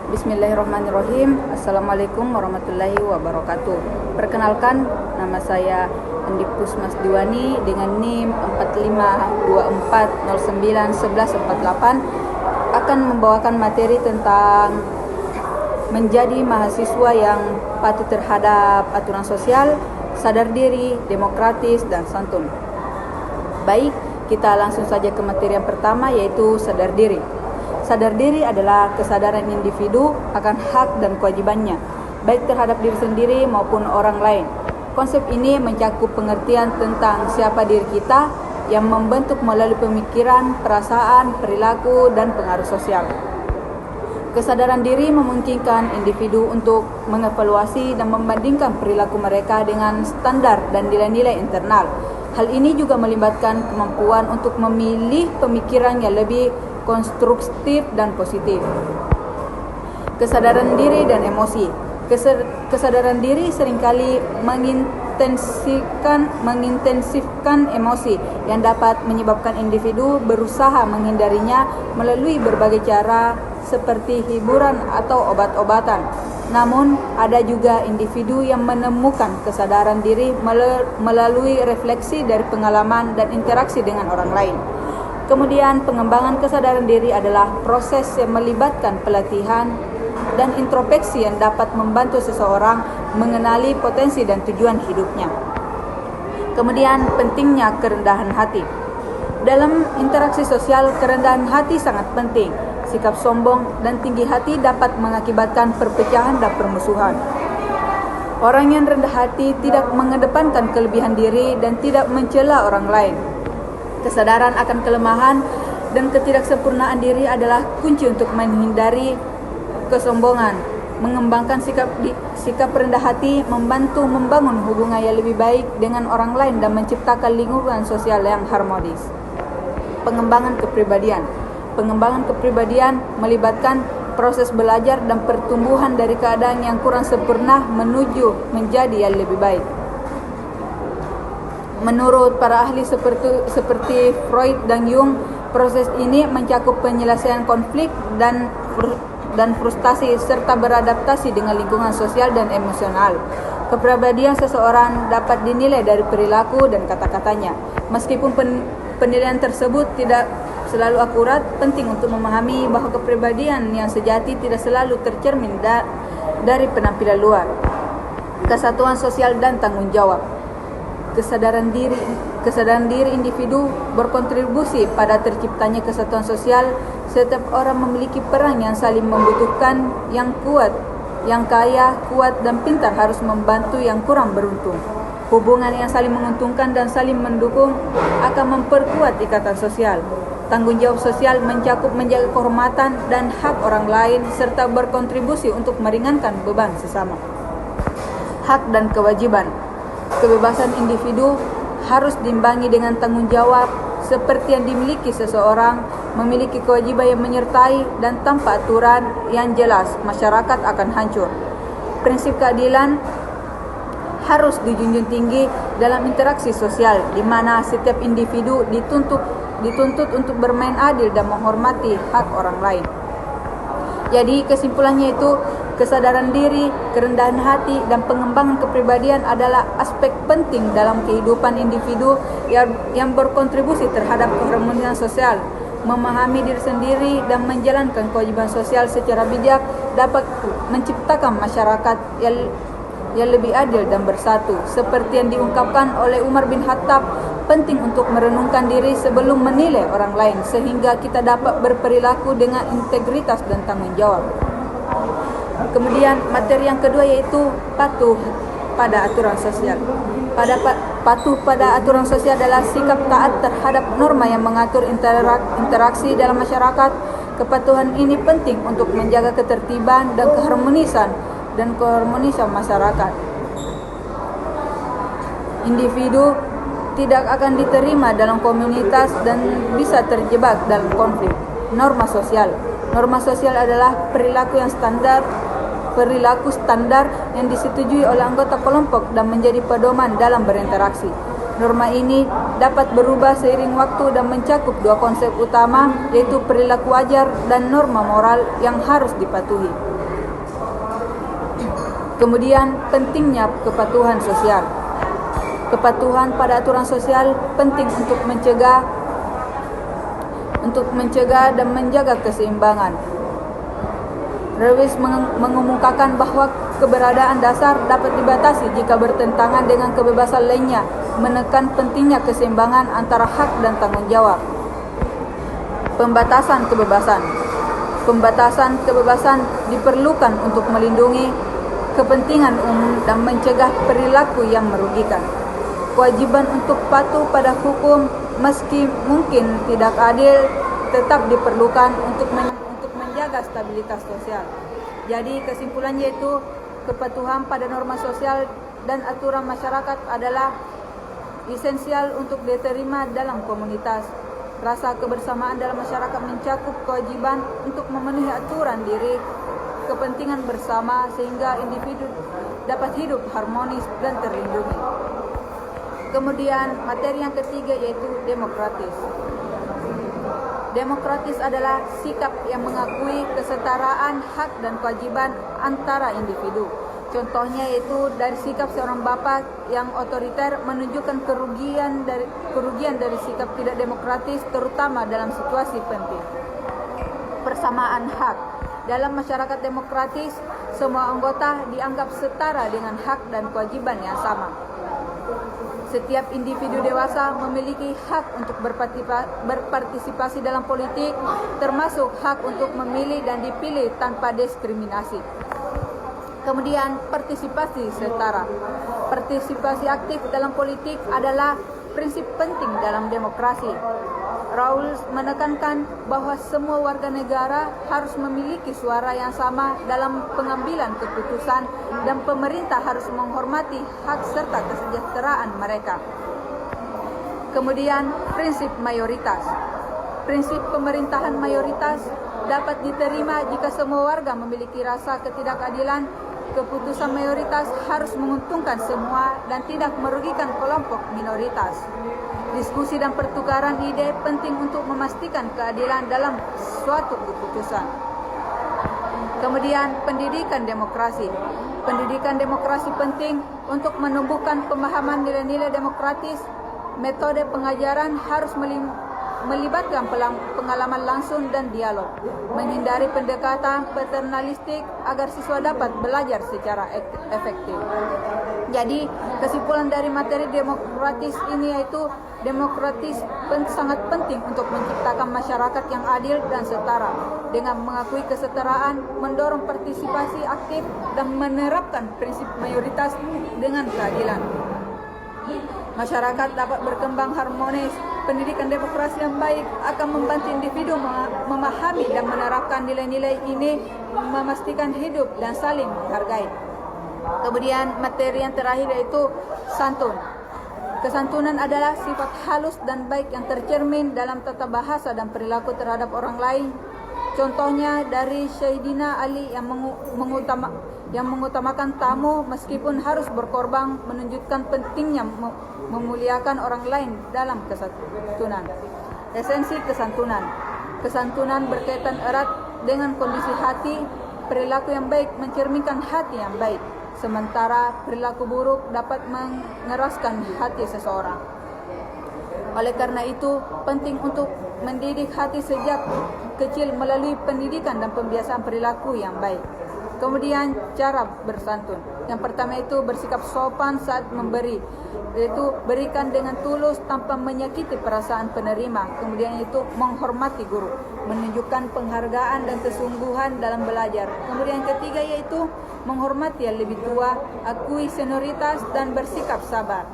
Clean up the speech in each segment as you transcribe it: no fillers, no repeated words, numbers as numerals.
Bismillahirrahmanirrahim. Assalamualaikum warahmatullahi wabarakatuh. Perkenalkan, nama saya Andi Pusmas Diwani dengan NIM 4524091148 akan membawakan materi tentang menjadi mahasiswa yang patuh terhadap aturan sosial, sadar diri, demokratis, dan santun. Baik, kita langsung saja ke materi yang pertama, yaitu sadar diri. Sadar diri adalah kesadaran individu akan hak dan kewajibannya, baik terhadap diri sendiri maupun orang lain. Konsep ini mencakup pengertian tentang siapa diri kita yang membentuk melalui pemikiran, perasaan, perilaku, dan pengaruh sosial. Kesadaran diri memungkinkan individu untuk mengevaluasi dan membandingkan perilaku mereka dengan standar dan nilai-nilai internal. Hal ini juga melibatkan kemampuan untuk memilih pemikiran yang lebih konstruktif dan positif. Kesadaran diri dan emosi. Kesadaran diri seringkali mengintensifkan emosi yang dapat menyebabkan individu berusaha menghindarinya melalui berbagai cara seperti hiburan atau obat-obatan. Namun, ada juga individu yang menemukan kesadaran diri melalui refleksi dari pengalaman dan interaksi dengan orang lain. Kemudian, pengembangan kesadaran diri adalah proses yang melibatkan pelatihan dan introspeksi yang dapat membantu seseorang mengenali potensi dan tujuan hidupnya. Kemudian, pentingnya kerendahan hati. Dalam interaksi sosial, kerendahan hati sangat penting. Sikap sombong dan tinggi hati dapat mengakibatkan perpecahan dan permusuhan. Orang yang rendah hati tidak mengedepankan kelebihan diri dan tidak mencela orang lain. Kesadaran akan kelemahan dan ketidaksempurnaan diri adalah kunci untuk menghindari kesombongan. Mengembangkan sikap rendah hati membantu membangun hubungan yang lebih baik dengan orang lain dan menciptakan lingkungan sosial yang harmonis. Pengembangan kepribadian. Pengembangan kepribadian melibatkan proses belajar dan pertumbuhan dari keadaan yang kurang sempurna menuju menjadi yang lebih baik. Menurut para ahli seperti Freud dan Jung, proses ini mencakup penyelesaian konflik dan frustasi serta beradaptasi dengan lingkungan sosial dan emosional. Kepribadian seseorang dapat dinilai dari perilaku dan kata-katanya. Meskipun penilaian tersebut tidak selalu akurat, penting untuk memahami bahwa kepribadian yang sejati tidak selalu tercermin dari penampilan luar. Kesatuan sosial dan tanggung jawab. Kesadaran diri individu berkontribusi pada terciptanya kesatuan sosial. Setiap orang memiliki peran yang saling membutuhkan. Yang kuat, yang kaya, kuat dan pintar harus membantu yang kurang beruntung. Hubungan yang saling menguntungkan dan saling mendukung akan memperkuat ikatan sosial. Tanggung jawab sosial mencakup menjaga kehormatan dan hak orang lain serta berkontribusi untuk meringankan beban sesama. Hak dan kewajiban. Kebebasan individu harus diimbangi dengan tanggung jawab seperti yang dimiliki seseorang, memiliki kewajiban yang menyertai, dan tanpa aturan yang jelas masyarakat akan hancur. Prinsip keadilan harus dijunjung tinggi dalam interaksi sosial, di mana setiap individu dituntut untuk bermain adil dan menghormati hak orang lain. Jadi kesimpulannya itu, kesadaran diri, kerendahan hati, dan pengembangan kepribadian adalah aspek penting dalam kehidupan individu yang berkontribusi terhadap keharmonisan sosial. Memahami diri sendiri dan menjalankan kewajiban sosial secara bijak dapat menciptakan masyarakat yang lebih adil dan bersatu. Seperti yang diungkapkan oleh Umar bin Khattab, penting untuk merenungkan diri sebelum menilai orang lain sehingga kita dapat berperilaku dengan integritas dan tanggung jawab. Kemudian materi yang kedua yaitu patuh pada aturan sosial. Patuh pada aturan sosial adalah sikap taat terhadap norma yang mengatur interaksi dalam masyarakat. Kepatuhan ini penting untuk menjaga ketertiban dan keharmonisan masyarakat. Individu tidak akan diterima dalam komunitas dan bisa terjebak dalam konflik. Norma sosial. Norma sosial adalah perilaku standar yang disetujui oleh anggota kelompok dan menjadi pedoman dalam berinteraksi. Norma ini dapat berubah seiring waktu dan mencakup dua konsep utama, yaitu perilaku wajar dan norma moral yang harus dipatuhi. Kemudian, pentingnya kepatuhan sosial. Kepatuhan pada aturan sosial penting untuk mencegah dan menjaga keseimbangan. Lewis mengemukakan bahwa keberadaan dasar dapat dibatasi jika bertentangan dengan kebebasan lainnya, menekan pentingnya keseimbangan antara hak dan tanggung jawab. Pembatasan kebebasan. Pembatasan kebebasan diperlukan untuk melindungi kepentingan umum dan mencegah perilaku yang merugikan. Kewajiban untuk patuh pada hukum meski mungkin tidak adil tetap diperlukan untuk menjaga stabilitas sosial. Jadi kesimpulannya yaitu kepatuhan pada norma sosial dan aturan masyarakat adalah esensial untuk diterima dalam komunitas. Rasa kebersamaan dalam masyarakat mencakup kewajiban untuk memenuhi aturan diri, kepentingan bersama sehingga individu dapat hidup harmonis dan terlindungi. Kemudian materi yang ketiga yaitu demokratis. Demokratis adalah sikap yang mengakui kesetaraan hak dan kewajiban antara individu. Contohnya yaitu dari sikap seorang bapa yang otoriter menunjukkan kerugian dari sikap tidak demokratis, terutama dalam situasi penting. Persamaan hak. Dalam masyarakat demokratis, semua anggota dianggap setara dengan hak dan kewajiban yang sama. Setiap individu dewasa memiliki hak untuk berpartisipasi dalam politik, termasuk hak untuk memilih dan dipilih tanpa diskriminasi. Kemudian partisipasi setara. Partisipasi aktif dalam politik adalah prinsip penting dalam demokrasi. Rawls menekankan bahwa semua warga negara harus memiliki suara yang sama dalam pengambilan keputusan dan pemerintah harus menghormati hak serta kesejahteraan mereka. Kemudian prinsip mayoritas. Prinsip pemerintahan mayoritas dapat diterima jika semua warga memiliki rasa ketidakadilan. Keputusan mayoritas harus menguntungkan semua dan tidak merugikan kelompok minoritas. Diskusi dan pertukaran ide penting untuk memastikan keadilan dalam suatu keputusan. Kemudian pendidikan demokrasi. Pendidikan demokrasi penting untuk menumbuhkan pemahaman nilai-nilai demokratis. Metode pengajaran harus melibatkan pengalaman langsung dan dialog, menghindari pendekatan paternalistik agar siswa dapat belajar secara efektif. Jadi, kesimpulan dari materi demokratis ini yaitu demokratis sangat penting untuk menciptakan masyarakat yang adil dan setara, dengan mengakui kesetaraan, mendorong partisipasi aktif, dan menerapkan prinsip mayoritas dengan keadilan. Masyarakat dapat berkembang harmonis. Pendidikan demokrasi yang baik akan membantu individu memahami dan menerapkan nilai-nilai ini, memastikan hidup dan saling menghargai. Kemudian materi yang terakhir yaitu santun. Kesantunan adalah sifat halus dan baik yang tercermin dalam tata bahasa dan perilaku terhadap orang lain. Contohnya dari Sayyidina Ali yang mengutamakan tamu meskipun harus berkorban, menunjukkan pentingnya memuliakan orang lain dalam kesantunan. Esensi kesantunan. Kesantunan berkaitan erat dengan kondisi hati. Perilaku yang baik mencerminkan hati yang baik, sementara perilaku buruk dapat mengeraskan hati seseorang. Oleh karena itu, penting untuk mendidik hati sejak kecil melalui pendidikan dan pembiasaan perilaku yang baik. Kemudian cara bersantun. Yang pertama itu bersikap sopan saat memberi, yaitu berikan dengan tulus tanpa menyakiti perasaan penerima. Kemudian itu menghormati guru, menunjukkan penghargaan dan kesungguhan dalam belajar. Kemudian ketiga yaitu menghormati yang lebih tua, akui senioritas dan bersikap sabar.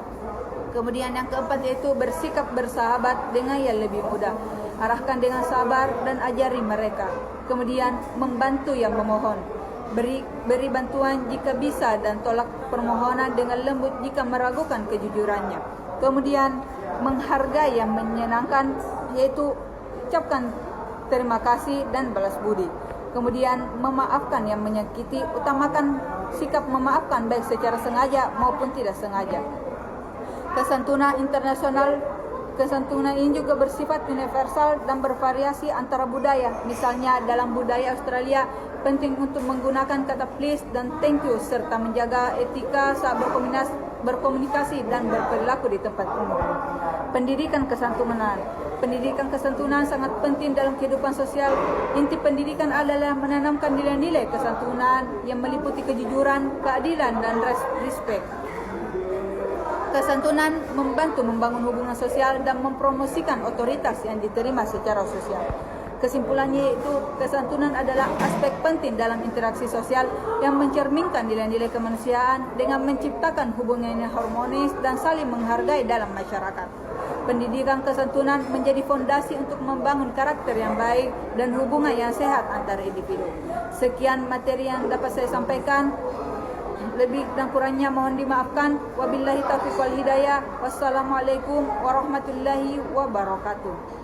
Kemudian yang keempat yaitu bersikap bersahabat dengan yang lebih muda. Arahkan dengan sabar dan ajari mereka. Kemudian membantu yang memohon. Beri bantuan jika bisa dan tolak permohonan dengan lembut jika meragukan kejujurannya. Kemudian menghargai yang menyenangkan, yaitu ucapkan terima kasih dan balas budi. Kemudian memaafkan yang menyakiti, utamakan sikap memaafkan baik secara sengaja maupun tidak sengaja. Kesantunan internasional. Kesantunan ini juga bersifat universal dan bervariasi antara budaya. Misalnya dalam budaya Australia, penting untuk menggunakan kata please dan thank you serta menjaga etika saat berkomunikasi dan berperilaku di tempat umum. Pendidikan kesantunan. Pendidikan kesantunan sangat penting dalam kehidupan sosial. Inti pendidikan adalah menanamkan nilai-nilai kesantunan yang meliputi kejujuran, keadilan, dan respect. Kesantunan membantu membangun hubungan sosial dan mempromosikan otoritas yang diterima secara sosial. Kesimpulannya itu, kesantunan adalah aspek penting dalam interaksi sosial yang mencerminkan nilai-nilai kemanusiaan dengan menciptakan hubungan yang harmonis dan saling menghargai dalam masyarakat. Pendidikan kesantunan menjadi fondasi untuk membangun karakter yang baik dan hubungan yang sehat antara individu. Sekian materi yang dapat saya sampaikan. Lebih dan kurangnya mohon dimaafkan. Wabillahi taufiq wal hidayah. Wassalamualaikum warahmatullahi wabarakatuh.